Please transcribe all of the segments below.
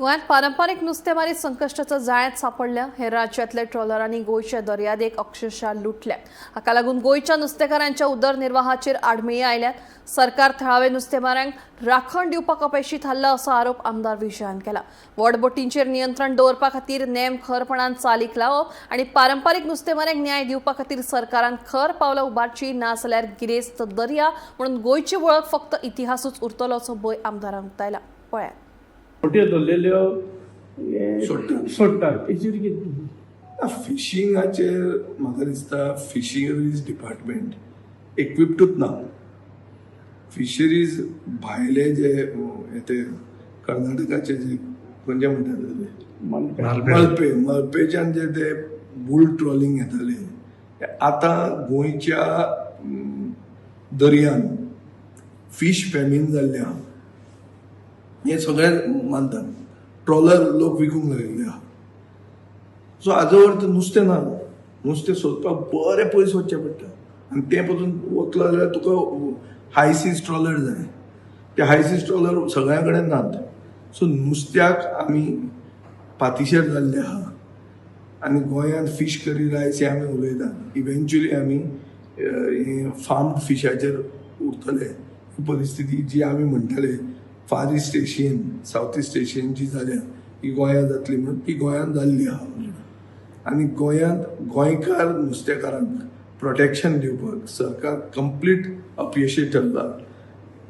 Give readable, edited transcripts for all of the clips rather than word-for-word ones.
गोंयांत पारंपारीक नुस्तेमारी संकश्टाच्या जाळ्यात सापडल्या। हे राज्यातल्या ट्रॉलरांनी गोंयच्या दर्यादेग अक्षरशः लुटल्यात। हाका लागून गोंयच्या नुस्तेकारांच्या उदरनिर्वाहाचेर आडमेळी आयल्यात। सरकार थळावे नुस्तेमारांक राखण दिवपाक अपेक्षीत थारला असो आरोप आमदार विजयान केला। व्हड बोटींचेर नियंत्रण दवरपा खातीर नेम खरपणान चालीक लावप आनी पारंपारीक नुस्तेमारांक न्याय दिवपा खातीर सरकारान खर पावलां उबारची, ना जाल्यार गिरेस्त दर्या म्हणून गोंयची वळख फक्त इतिहासूच उरतलो असो भंय आमदारांक उक्तायला। पळयात। बोटी धरलेल्यो सोडटात हेचेर कितें फिशिंगाचेर म्हाका दिसता फिशरीज डिपार्टमेंट इक्विप्डूच ना। फिशरीज भायले जे ते कर्नाटकाचे जे खंयचे म्हणटात मलपेच्यान जे ते बुल ट्रॉलिंग येताले ते आतां गोंयच्या दर्यान फिश फॅमिन जाल्ल्या हे सगळे मानतात। ट्रॉलर लोक विकूंक लागिल्ले आहा। सो हाजो अर्थ नुस्तें ना, नुस्तें सोदपाक बरें पयस वचचें पडटा आनी तें पसून वतलो जाल्यार तुका हाय सीज ट्रॉलर जाय। ते हाय सीज ट्रॉलर सगळ्या कडेन नात। सो नुस्त्याक आमी पातीशेर जाल्ले आहा आनी गोंयांत फीश करी रायस हे आमी उलयतात। इवेंच्युअली आमी फार्म फिशाचेर उरतले। ही परिस्थिती जी आमी म्हणटाले far east Asian, south east Asian जी जाल्या ही गोंयांत जातली म्हणून ती गोंयांत जाल्ली आहा। आनी गोंयांत गोंयकार नुस्तेकारांक प्रोटेक्शन दिवपाक सरकार कंप्लीट अपयशी ठरला।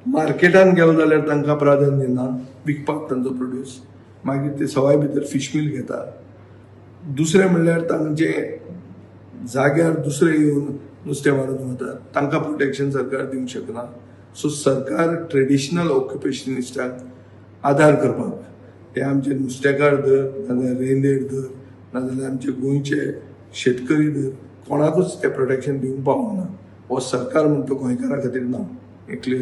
मार्केटान गेलो जाल्यार तांकां प्राधान्य ना विकपाक तांचो प्रोड्यूस, मागीर ते सवाय भितर फिश मील घेता। दुसरें म्हणल्यार तांचे जाग्यार दुसरे येवन नुस्तें मारून वतात, तांकां प्रोटेक्शन सरकार दिवंक शकना। सो सरकार ट्रेडिशनल ऑक्युपेशनिस्टांक आदार करपाक ते आमचे नुस्तेकार धर, नाजाल्यार रेंदेर धर, नाजाल्यार आमचे गोंयचे शेतकरी धर, कोणाकूच ते प्रोटेक्शन दिवंक पावना। हो सरकार म्हणटा गोंयकारा खातीर ना।